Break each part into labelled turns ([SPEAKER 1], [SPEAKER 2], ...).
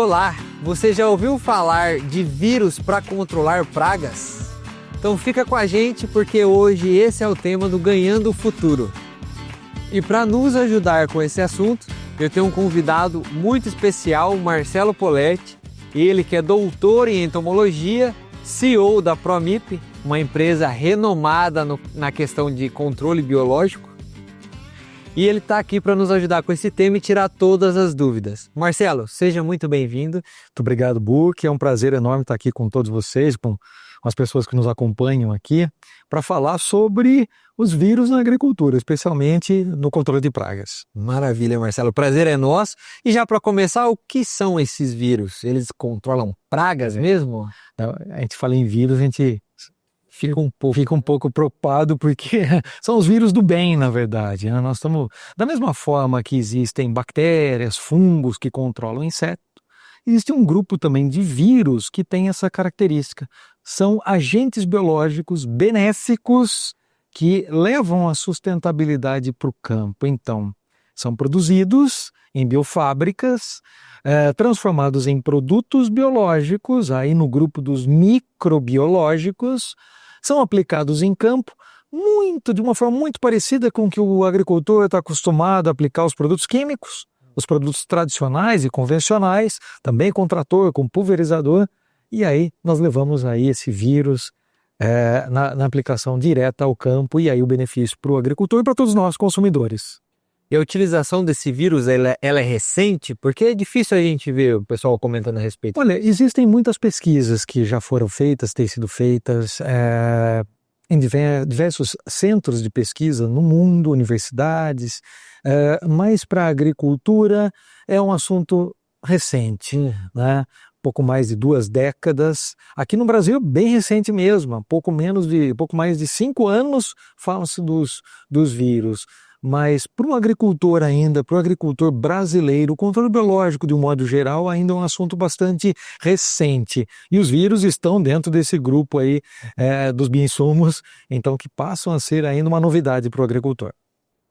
[SPEAKER 1] Olá, você já ouviu falar de vírus para controlar pragas? Então fica com a gente porque hoje esse é o tema do Ganhando o Futuro. E para nos ajudar com esse assunto, eu tenho um convidado muito especial, Marcelo Poletti, ele que é doutor em entomologia, CEO da Promip, uma empresa renomada na questão de controle biológico. E ele está aqui para nos ajudar com esse tema e tirar todas as dúvidas. Marcelo, seja muito bem-vindo.
[SPEAKER 2] Muito obrigado, Buck. É um prazer enorme estar aqui com todos vocês, com as pessoas que nos acompanham aqui, para falar sobre os vírus na agricultura, especialmente no controle de pragas.
[SPEAKER 1] Maravilha, Marcelo. O prazer é nosso. E já para começar, o que são esses vírus? Eles controlam pragas mesmo?
[SPEAKER 2] A gente fala em vírus, a gente fica um pouco preocupado porque são os vírus do bem, na verdade. Né? Nós estamos, da mesma forma que existem bactérias, fungos que controlam insetos, existe um grupo também de vírus que tem essa característica. São agentes biológicos benéficos que levam a sustentabilidade para o campo. Então, são produzidos em biofábricas, transformados em produtos biológicos, aí no grupo dos microbiológicos, são aplicados em campo de uma forma muito parecida com que o agricultor está acostumado a aplicar os produtos químicos, os produtos tradicionais e convencionais, também com trator, com pulverizador, e aí nós levamos aí esse vírus na aplicação direta ao campo e aí o benefício para o agricultor e para todos nós consumidores.
[SPEAKER 1] E a utilização desse vírus, ela é recente? Porque é difícil a gente ver o pessoal comentando a respeito.
[SPEAKER 2] Olha, existem muitas pesquisas que já foram feitas, têm sido feitas em diversos centros de pesquisa no mundo, universidades, mas para a agricultura é um assunto recente, né? Pouco mais de 2 décadas. Aqui no Brasil, bem recente mesmo, pouco mais de 5 anos falam-se dos vírus. Mas para o agricultor ainda, para o agricultor brasileiro, o controle biológico de um modo geral ainda é um assunto bastante recente. E os vírus estão dentro desse grupo aí dos bioinsumos, então que passam a ser ainda uma novidade para o agricultor.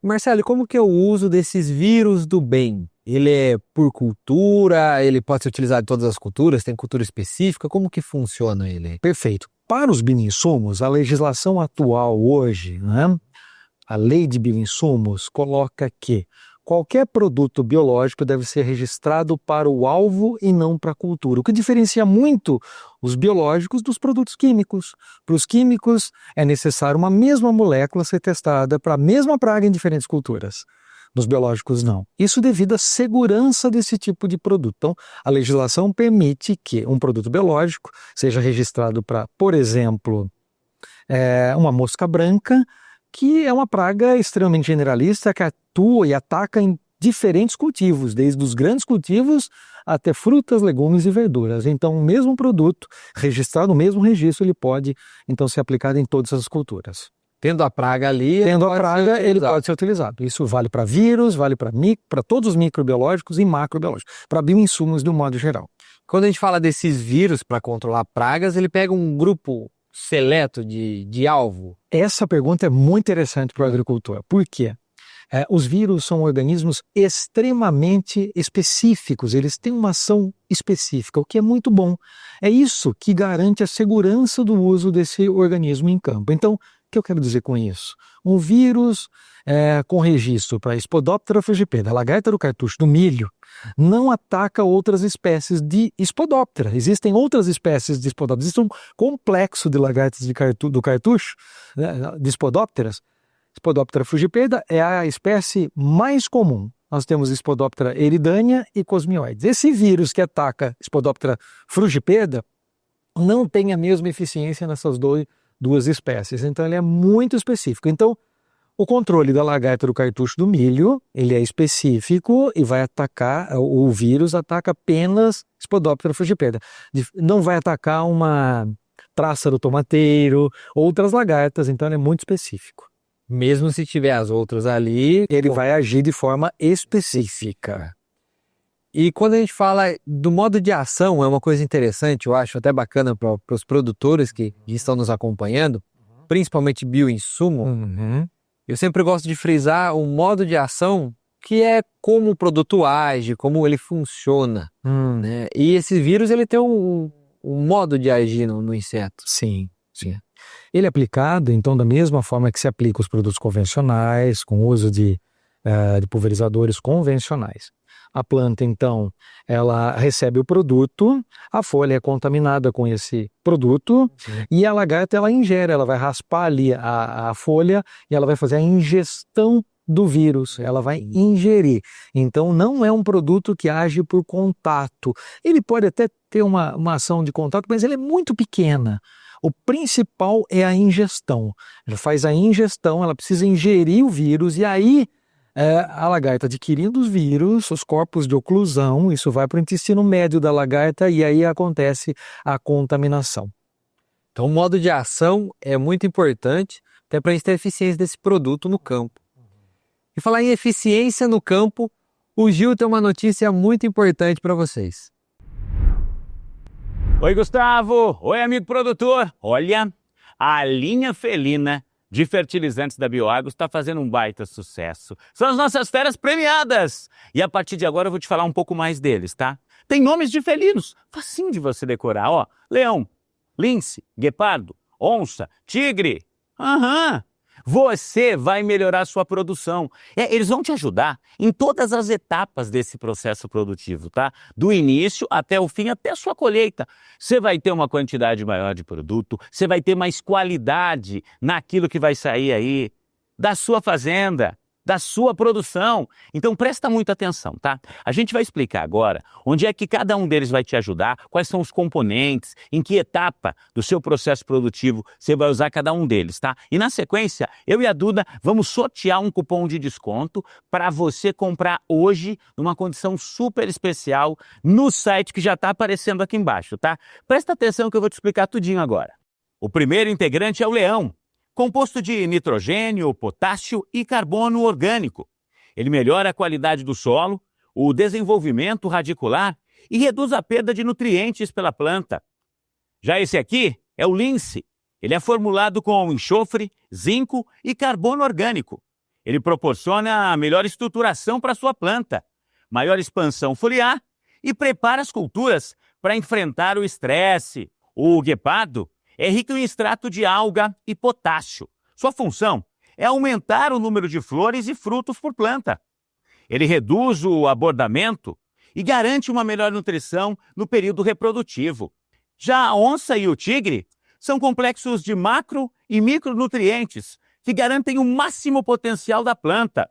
[SPEAKER 1] Marcelo, como que é o uso desses vírus do bem? Ele é por cultura, ele pode ser utilizado em todas as culturas, tem cultura específica, como que funciona ele?
[SPEAKER 2] Perfeito. Para os bioinsumos, a legislação atual hoje, né? A lei de bioinsumos coloca que qualquer produto biológico deve ser registrado para o alvo e não para a cultura, o que diferencia muito os biológicos dos produtos químicos. Para os químicos é necessário uma mesma molécula ser testada para a mesma praga em diferentes culturas. Nos biológicos não. Isso devido à segurança desse tipo de produto. Então, a legislação permite que um produto biológico seja registrado para, por exemplo, uma mosca branca, que é uma praga extremamente generalista que atua e ataca em diferentes cultivos, desde os grandes cultivos até frutas, legumes e verduras. Então, o mesmo produto registrado no mesmo registro, ele pode então ser aplicado em todas as culturas.
[SPEAKER 1] Tendo a praga ali,
[SPEAKER 2] ele pode ser utilizado. Isso vale para vírus, vale para todos os microbiológicos e macrobiológicos, para bioinsumos de um modo geral.
[SPEAKER 1] Quando a gente fala desses vírus para controlar pragas, ele pega um grupo seleto de alvo?
[SPEAKER 2] Essa pergunta é muito interessante para o agricultor. Por quê? Os vírus são organismos extremamente específicos, eles têm uma ação específica, o que é muito bom. É isso que garante a segurança do uso desse organismo em campo. Então, o que eu quero dizer com isso? Um vírus com registro para Spodoptera frugipeda, lagarta do cartucho do milho, não ataca outras espécies de Spodoptera. Existem outras espécies de Spodoptera. Existe um complexo de lagartas do cartucho, de Spodopteras. Spodoptera frugipeda é a espécie mais comum. Nós temos Spodoptera eridânea e Cosmioides. Esse vírus que ataca Spodoptera frugipeda não tem a mesma eficiência nessas duas espécies. Então ele é muito específico. Então, o controle da lagarta do cartucho do milho, ele é específico e vai atacar, o vírus ataca apenas Spodoptera frugipeda. Não vai atacar uma traça do tomateiro, outras lagartas, então ele é muito específico.
[SPEAKER 1] Mesmo se tiver as outras ali,
[SPEAKER 2] ele vai agir de forma específica.
[SPEAKER 1] E quando a gente fala do modo de ação, é uma coisa interessante, eu acho até bacana para os produtores que estão nos acompanhando, principalmente bioinsumo. Eu sempre gosto de frisar o modo de ação que é como o produto age, como ele funciona, né? E esse vírus ele tem um modo de agir no inseto.
[SPEAKER 2] Sim, sim. Ele é aplicado, então, da mesma forma que se aplica os produtos convencionais, com o uso de pulverizadores convencionais. A planta, então, ela recebe o produto, a folha é contaminada com esse produto e a lagarta, ela ingere, ela vai raspar ali a folha e ela vai fazer a ingestão do vírus, ela vai ingerir. Então, não é um produto que age por contato. Ele pode até ter uma ação de contato, mas ele é muito pequena. O principal é a ingestão. Ela faz a ingestão, ela precisa ingerir o vírus e aí a lagarta adquirindo os vírus, os corpos de oclusão, isso vai para o intestino médio da lagarta e aí acontece a contaminação.
[SPEAKER 1] Então o modo de ação é muito importante até para a gente ter eficiência desse produto no campo. E falar em eficiência no campo, o Gil tem uma notícia muito importante para vocês.
[SPEAKER 3] Oi, Gustavo! Oi, amigo produtor! Olha, a linha felina de fertilizantes da Bioagro está fazendo um baita sucesso. São as nossas feras premiadas! E a partir de agora eu vou te falar um pouco mais deles, tá? Tem nomes de felinos, facinho de você decorar, ó. Leão, lince, guepardo, onça, tigre. Aham! Você vai melhorar a sua produção. Eles vão te ajudar em todas as etapas desse processo produtivo, tá? Do início até o fim, até a sua colheita. Você vai ter uma quantidade maior de produto, você vai ter mais qualidade naquilo que vai sair aí da sua fazenda, da sua produção. Então presta muita atenção, tá? A gente vai explicar agora onde é que cada um deles vai te ajudar, quais são os componentes, em que etapa do seu processo produtivo você vai usar cada um deles, tá? E na sequência, eu e a Duda vamos sortear um cupom de desconto para você comprar hoje numa condição super especial no site que já está aparecendo aqui embaixo, tá? Presta atenção que eu vou te explicar tudinho agora. O primeiro integrante é o leão, composto de nitrogênio, potássio e carbono orgânico. Ele melhora a qualidade do solo, o desenvolvimento radicular e reduz a perda de nutrientes pela planta. Já esse aqui é o lince. Ele é formulado com enxofre, zinco e carbono orgânico. Ele proporciona a melhor estruturação para a sua planta, maior expansão foliar e prepara as culturas para enfrentar o estresse. O guepardo é rico em extrato de alga e potássio. Sua função é aumentar o número de flores e frutos por planta. Ele reduz o abordamento e garante uma melhor nutrição no período reprodutivo. Já a onça e o tigre são complexos de macro e micronutrientes que garantem o máximo potencial da planta.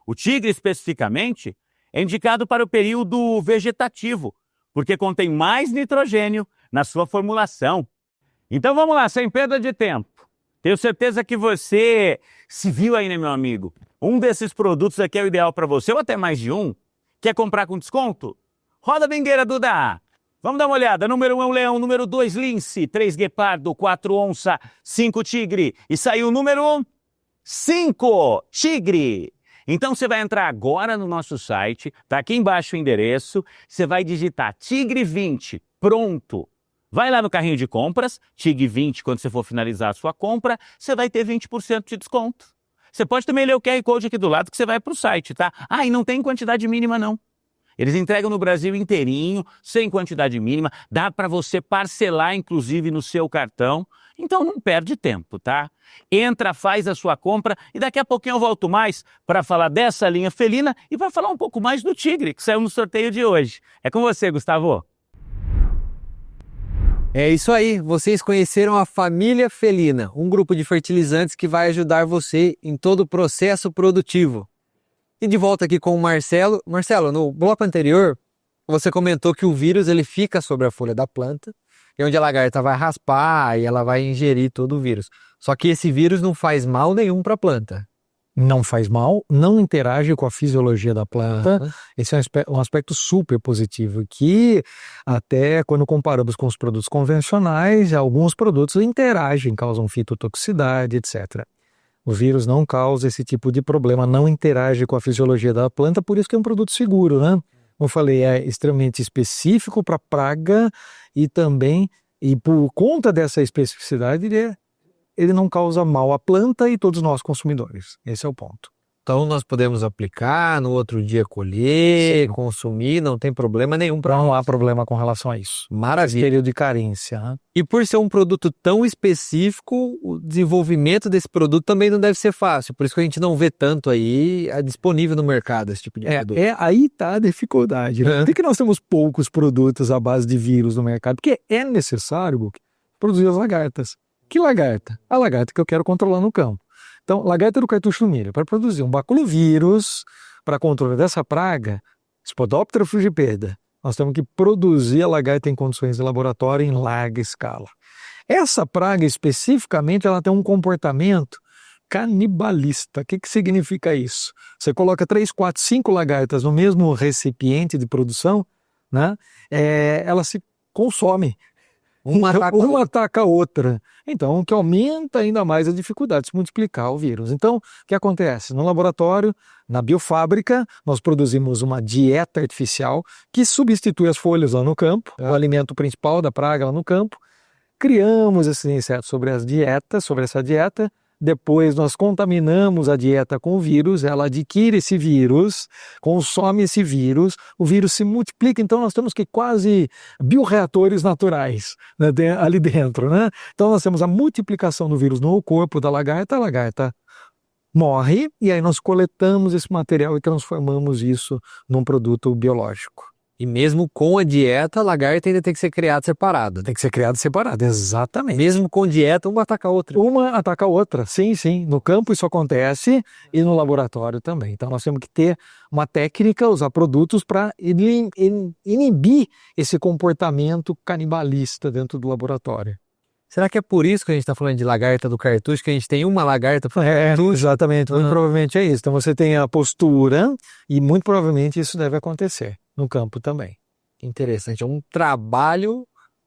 [SPEAKER 3] O tigre, especificamente, é indicado para o período vegetativo, porque contém mais nitrogênio na sua formulação. Então vamos lá, sem perda de tempo. Tenho certeza que você se viu aí, né, meu amigo? Um desses produtos aqui é o ideal para você, ou até mais de um. Quer comprar com desconto? Roda a vingueira, Duda! Vamos dar uma olhada. Número 1, leão. Número 2, lince. 3, guepardo. 4, onça. 5, tigre. E saiu o número 5, tigre. Então você vai entrar agora no nosso site, tá aqui embaixo o endereço, você vai digitar Tigre 20, pronto. Vai lá no carrinho de compras, Tigre 20, quando você for finalizar a sua compra, você vai ter 20% de desconto. Você pode também ler o QR Code aqui do lado que você vai para o site, tá? Ah, e não tem quantidade mínima não. Eles entregam no Brasil inteirinho, sem quantidade mínima, dá para você parcelar inclusive no seu cartão, então não perde tempo, tá? Entra, faz a sua compra e daqui a pouquinho eu volto mais para falar dessa linha felina e para falar um pouco mais do tigre, que saiu no sorteio de hoje. É com você, Gustavo.
[SPEAKER 1] É isso aí, vocês conheceram a família felina, um grupo de fertilizantes que vai ajudar você em todo o processo produtivo. E de volta aqui com o Marcelo. Marcelo, no bloco anterior, você comentou que o vírus ele fica sobre a folha da planta, e onde a lagarta vai raspar e ela vai ingerir todo o vírus. Só que esse vírus não faz mal nenhum para a planta.
[SPEAKER 2] Não faz mal, não interage com a fisiologia da planta. Esse é um aspecto super positivo, que até quando comparamos com os produtos convencionais, alguns produtos interagem, causam fitotoxicidade, etc. O vírus não causa esse tipo de problema, não interage com a fisiologia da planta, por isso que é um produto seguro, né? Como eu falei, é extremamente específico para praga e também, e por conta dessa especificidade, ele não causa mal à planta e todos nós consumidores. Esse é o ponto.
[SPEAKER 1] Então nós podemos aplicar, no outro dia colher, consumir, não tem problema nenhum para
[SPEAKER 2] Não há problema com relação a isso.
[SPEAKER 1] Maravilha.
[SPEAKER 2] Período de carência. Né?
[SPEAKER 1] E por ser um produto tão específico, o desenvolvimento desse produto também não deve ser fácil. Por isso que a gente não vê tanto aí disponível no mercado esse tipo de produto.
[SPEAKER 2] Aí está a dificuldade. Né? Por que nós temos poucos produtos à base de vírus no mercado? Porque é necessário produzir as lagartas. Que lagarta? A lagarta que eu quero controlar no campo. Então, lagarta do cartucho do milho. Para produzir um baculovírus para controle dessa praga, Spodoptera frugipeda, nós temos que produzir a lagarta em condições de laboratório em larga escala. Essa praga, especificamente, ela tem um comportamento canibalista. O que significa isso? Você coloca 3, 4, 5 lagartas no mesmo recipiente de produção, né? Ela se consome. Uma ataca a outra. Então, o que aumenta ainda mais a dificuldade de se multiplicar o vírus. Então, o que acontece? No laboratório, na biofábrica, nós produzimos uma dieta artificial que substitui as folhas lá no campo, o alimento principal da praga lá no campo. Criamos esses insetos sobre essa dieta. Depois nós contaminamos a dieta com o vírus, ela adquire esse vírus, consome esse vírus, o vírus se multiplica, então nós temos que quase bioreatores naturais, né, ali dentro. Né? Então nós temos a multiplicação do vírus no corpo da lagarta, a lagarta morre e aí nós coletamos esse material e transformamos isso num produto biológico.
[SPEAKER 1] E mesmo com a dieta, a lagarta ainda tem que ser criada separada.
[SPEAKER 2] Tem que ser criada separada, exatamente.
[SPEAKER 1] Mesmo com dieta, uma ataca a outra.
[SPEAKER 2] Uma ataca a outra, sim. No campo isso acontece e no laboratório também. Então nós temos que ter uma técnica, usar produtos para inibir esse comportamento canibalista dentro do laboratório.
[SPEAKER 1] Será que é por isso que a gente está falando de lagarta do cartucho, que a gente tem uma lagarta?
[SPEAKER 2] Exatamente, muito provavelmente é isso. Então você tem a postura e muito provavelmente isso deve acontecer no campo também.
[SPEAKER 1] Interessante, é um trabalho,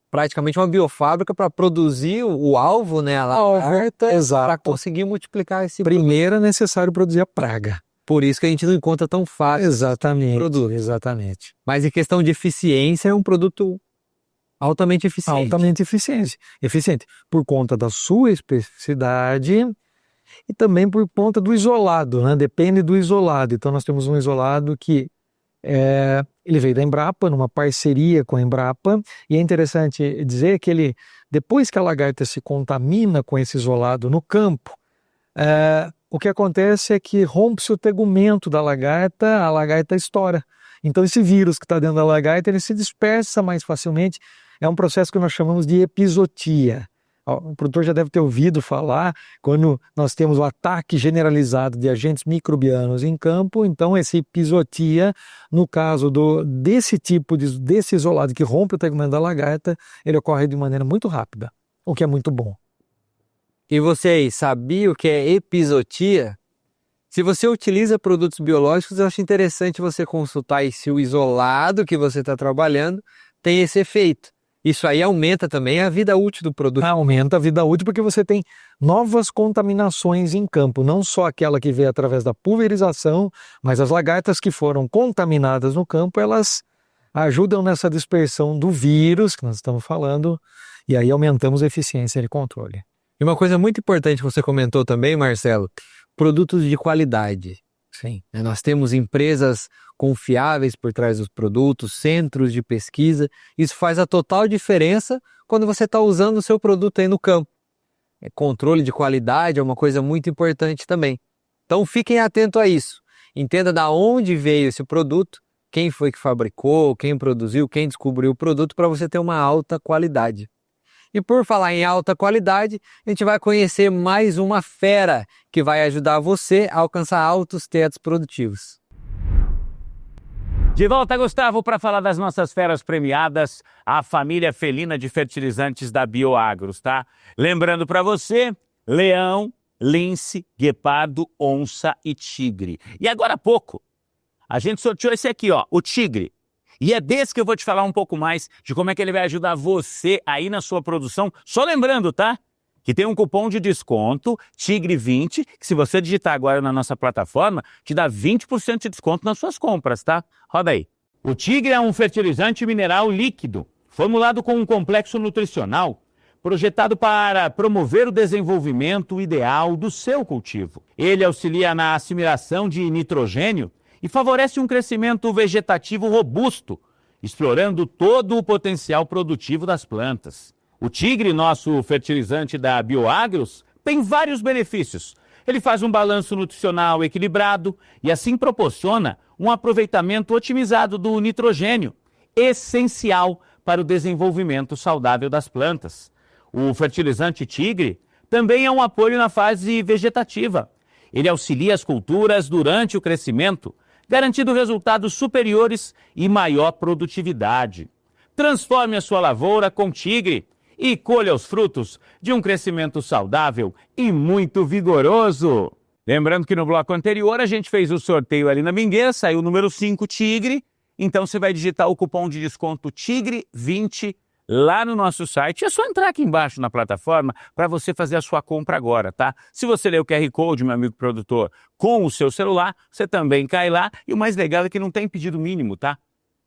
[SPEAKER 1] praticamente uma biofábrica para produzir o alvo, né, a lagarta, para conseguir multiplicar esse
[SPEAKER 2] Primeiro é necessário produzir a praga.
[SPEAKER 1] Por isso que a gente não encontra tão fácil
[SPEAKER 2] exatamente,
[SPEAKER 1] esse produto.
[SPEAKER 2] Exatamente.
[SPEAKER 1] Mas em questão de eficiência, é um produto altamente eficiente.
[SPEAKER 2] Altamente eficiente. Por conta da sua especificidade e também por conta do isolado, né? Depende do isolado. Então nós temos um isolado que ele veio da Embrapa, numa parceria com a Embrapa, e é interessante dizer que depois que a lagarta se contamina com esse isolado no campo, o que acontece é que rompe-se o tegumento da lagarta, a lagarta estoura. Então esse vírus que está dentro da lagarta, ele se dispersa mais facilmente. É um processo que nós chamamos de epizootia. O produtor já deve ter ouvido falar, quando nós temos o ataque generalizado de agentes microbianos em campo, então essa epizootia, no caso desse isolado que rompe o tegumento da lagarta, ele ocorre de maneira muito rápida, o que é muito bom.
[SPEAKER 1] E vocês sabiam o que é epizootia? Se você utiliza produtos biológicos, eu acho interessante você consultar aí se o isolado que você está trabalhando tem esse efeito. Isso aí aumenta também a vida útil do produto.
[SPEAKER 2] Aumenta a vida útil porque você tem novas contaminações em campo, não só aquela que veio através da pulverização, mas as lagartas que foram contaminadas no campo, elas ajudam nessa dispersão do vírus que nós estamos falando, e aí aumentamos a eficiência de controle.
[SPEAKER 1] E uma coisa muito importante que você comentou também, Marcelo, produtos de qualidade.
[SPEAKER 2] Sim.
[SPEAKER 1] Nós temos empresas confiáveis por trás dos produtos, centros de pesquisa. Isso faz a total diferença quando você está usando o seu produto aí no campo. Controle de qualidade é uma coisa muito importante também. Então fiquem atentos a isso. Entenda de onde veio esse produto, quem foi que fabricou, quem produziu, quem descobriu o produto, para você ter uma alta qualidade. E por falar em alta qualidade, a gente vai conhecer mais uma fera que vai ajudar você a alcançar altos tetos produtivos.
[SPEAKER 3] De volta, Gustavo, para falar das nossas feras premiadas, a família felina de fertilizantes da Bioagros, tá? Lembrando para você, leão, lince, guepardo, onça e tigre. E agora há pouco, a gente sorteou esse aqui, ó, o tigre. E é desse que eu vou te falar um pouco mais de como é que ele vai ajudar você aí na sua produção. Só lembrando, tá? Que tem um cupom de desconto, Tigre20, que se você digitar agora na nossa plataforma, te dá 20% de desconto nas suas compras, tá? Roda aí. O Tigre é um fertilizante mineral líquido, formulado com um complexo nutricional, projetado para promover o desenvolvimento ideal do seu cultivo. Ele auxilia na assimilação de nitrogênio e favorece um crescimento vegetativo robusto, explorando todo o potencial produtivo das plantas. O Tigre, nosso fertilizante da Bioagros, tem vários benefícios. Ele faz um balanço nutricional equilibrado e assim proporciona um aproveitamento otimizado do nitrogênio, essencial para o desenvolvimento saudável das plantas. O fertilizante Tigre também é um apoio na fase vegetativa. Ele auxilia as culturas durante o crescimento, garantindo resultados superiores e maior produtividade. Transforme a sua lavoura com Tigre e colha os frutos de um crescimento saudável e muito vigoroso. Lembrando que no bloco anterior a gente fez o sorteio ali na Mingueira, saiu o número 5 Tigre, então você vai digitar o cupom de desconto Tigre20 lá no nosso site. É só entrar aqui embaixo na plataforma para você fazer a sua compra agora, tá? Se você ler o QR Code, meu amigo produtor, com o seu celular, você também cai lá. E o mais legal é que não tem pedido mínimo, tá?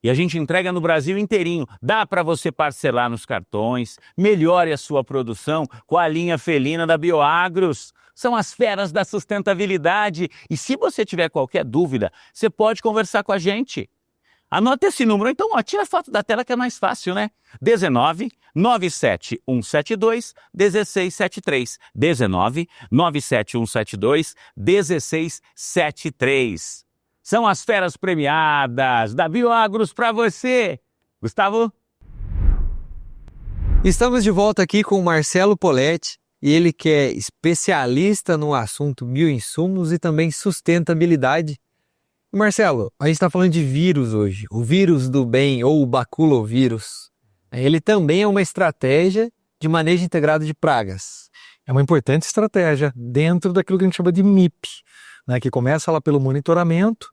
[SPEAKER 3] E a gente entrega no Brasil inteirinho. Dá para você parcelar nos cartões, melhore a sua produção com a linha felina da Bioagros. São as feras da sustentabilidade. E se você tiver qualquer dúvida, você pode conversar com a gente. Anota esse número, então, ó, tira a foto da tela que é mais fácil, né? 19 97 172 1673. 19 97 172 1673. São as feras premiadas da Bioagros para você. Gustavo?
[SPEAKER 1] Estamos de volta aqui com o Marcelo Poletti, e ele que é especialista no assunto bioinsumos e também sustentabilidade. Marcelo, a gente está falando de vírus hoje, o vírus do bem ou o baculovírus. Ele também é uma estratégia de manejo integrado de pragas.
[SPEAKER 2] É uma importante estratégia dentro daquilo que a gente chama de MIP, né, que começa lá pelo monitoramento,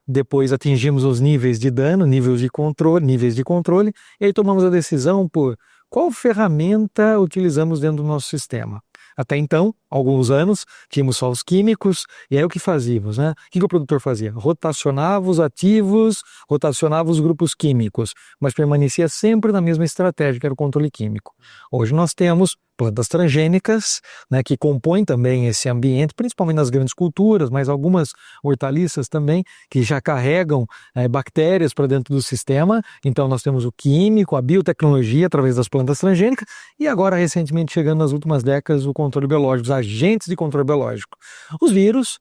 [SPEAKER 2] depois atingimos os níveis de dano, níveis de controle, e aí tomamos a decisão por qual ferramenta utilizamos dentro do nosso sistema. Até então, alguns anos, tínhamos só os químicos, e aí o que fazíamos, né? O que o produtor fazia? Rotacionava os ativos, rotacionava os grupos químicos, mas permanecia sempre na mesma estratégia, que era o controle químico. Hoje nós temos plantas transgênicas, né, que compõem também esse ambiente, principalmente nas grandes culturas, mas algumas hortaliças também, que já carregam bactérias para dentro do sistema. Então nós temos o químico, a biotecnologia através das plantas transgênicas e agora recentemente chegando nas últimas décadas o controle biológico, os agentes de controle biológico. Os vírus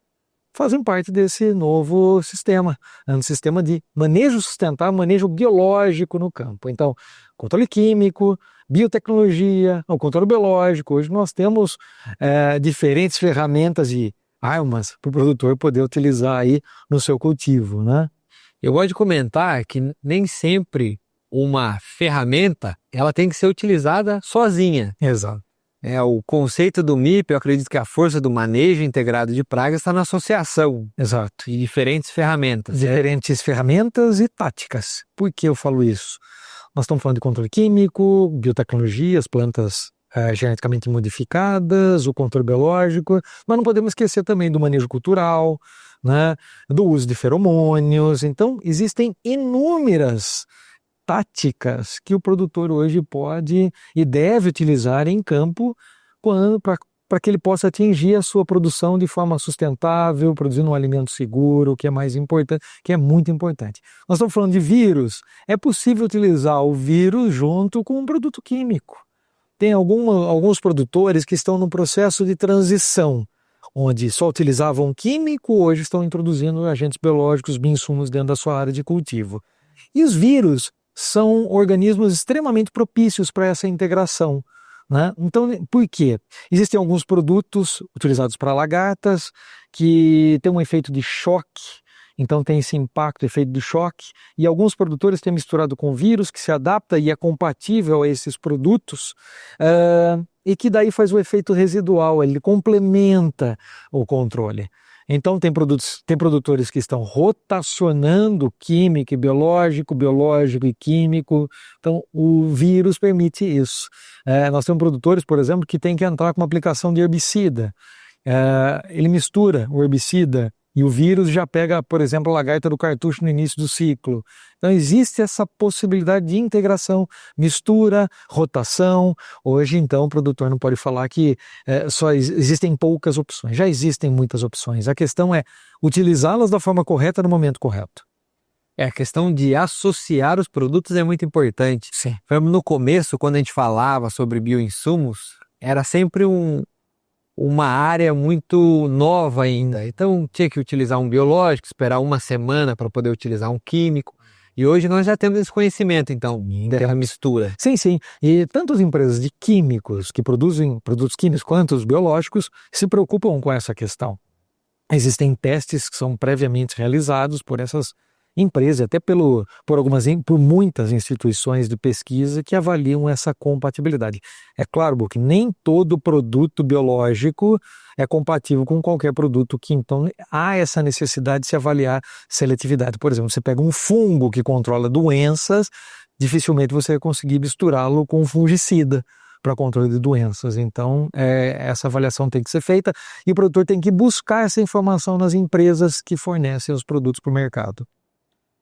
[SPEAKER 2] fazem parte desse novo sistema, um sistema de manejo sustentável, manejo biológico no campo. Então, controle químico, biotecnologia, o controle biológico. Hoje nós temos diferentes ferramentas e armas para o produtor poder utilizar aí no seu cultivo, né?
[SPEAKER 1] Eu gosto de comentar que nem sempre ferramenta ela tem que ser utilizada sozinha.
[SPEAKER 2] Exato.
[SPEAKER 1] O conceito do MIP, eu acredito que a força do manejo integrado de pragas está na associação.
[SPEAKER 2] Exato.
[SPEAKER 1] De diferentes ferramentas.
[SPEAKER 2] Diferentes ferramentas e táticas. Por que eu falo isso? Nós estamos falando de controle químico, biotecnologia, as plantas geneticamente modificadas, o controle biológico, mas não podemos esquecer também do manejo cultural, né, do uso de feromônios. Então, existem inúmeras táticas que o produtor hoje pode e deve utilizar em campo para que ele possa atingir a sua produção de forma sustentável, produzindo um alimento seguro, que é mais importante, que é muito importante. Nós estamos falando de vírus, é possível utilizar o vírus junto com um produto químico. Tem alguns produtores que estão no processo de transição, onde só utilizavam químico, hoje estão introduzindo agentes biológicos, bioinsumos dentro da sua área de cultivo. E os vírus são organismos extremamente propícios para essa integração, né? Então, por quê? Existem alguns produtos utilizados para lagartas que têm um efeito de choque, então tem esse impacto, efeito de choque, e alguns produtores têm misturado com vírus que se adapta e é compatível a esses produtos, e que daí faz o efeito residual, ele complementa o controle. Então tem produtores que estão rotacionando químico e biológico, biológico e químico. Então o vírus permite isso. Nós temos produtores, por exemplo, que tem que entrar com uma aplicação de herbicida. Ele mistura o herbicida E o vírus já pega, por exemplo, a lagarta do cartucho no início do ciclo. Então existe essa possibilidade de integração, mistura, rotação. Hoje, então, o produtor não pode falar que só existem poucas opções. Já existem muitas opções. A questão é utilizá-las da forma correta no momento correto.
[SPEAKER 1] A questão de associar os produtos é muito importante.
[SPEAKER 2] Sim.
[SPEAKER 1] No começo, quando a gente falava sobre bioinsumos, era sempre uma área muito nova ainda. Então tinha que utilizar um biológico, esperar uma semana para poder utilizar um químico. E hoje nós já temos esse conhecimento, então, dessa mistura.
[SPEAKER 2] Sim, sim. E tanto as empresas de químicos que produzem produtos químicos quanto os biológicos se preocupam com essa questão. Existem testes que são previamente realizados por essas empresas, até por muitas instituições de pesquisa que avaliam essa compatibilidade. É claro que nem todo produto biológico é compatível com qualquer produto químico, então há essa necessidade de se avaliar seletividade. Por exemplo, você pega um fungo que controla doenças, dificilmente você vai conseguir misturá-lo com um fungicida para controle de doenças. Então, essa avaliação tem que ser feita e o produtor tem que buscar essa informação nas empresas que fornecem os produtos para o mercado.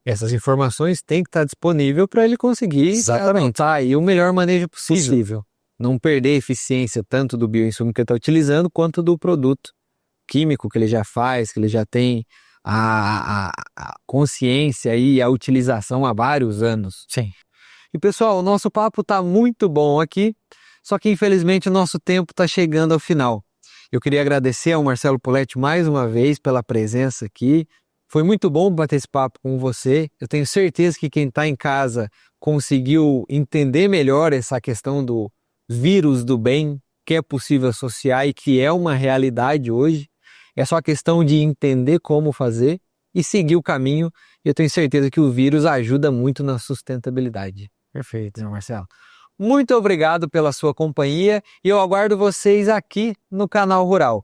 [SPEAKER 1] Essas informações têm que estar disponível para ele conseguir adotar aí o melhor manejo possível. Não perder a eficiência tanto do bioinsumo que ele está utilizando, quanto do produto químico que ele já faz, que ele já tem a consciência e a utilização há vários anos.
[SPEAKER 2] Sim.
[SPEAKER 1] E pessoal, o nosso papo está muito bom aqui, só que infelizmente o nosso tempo está chegando ao final. Eu queria agradecer ao Marcelo Poletti mais uma vez pela presença aqui. Foi muito bom bater esse papo com você. Eu tenho certeza que quem está em casa conseguiu entender melhor essa questão do vírus do bem, que é possível associar e que é uma realidade hoje. É só questão de entender como fazer e seguir o caminho. E eu tenho certeza que o vírus ajuda muito na sustentabilidade.
[SPEAKER 2] Perfeito,
[SPEAKER 1] Então, Marcelo, muito obrigado pela sua companhia e eu aguardo vocês aqui no Canal Rural.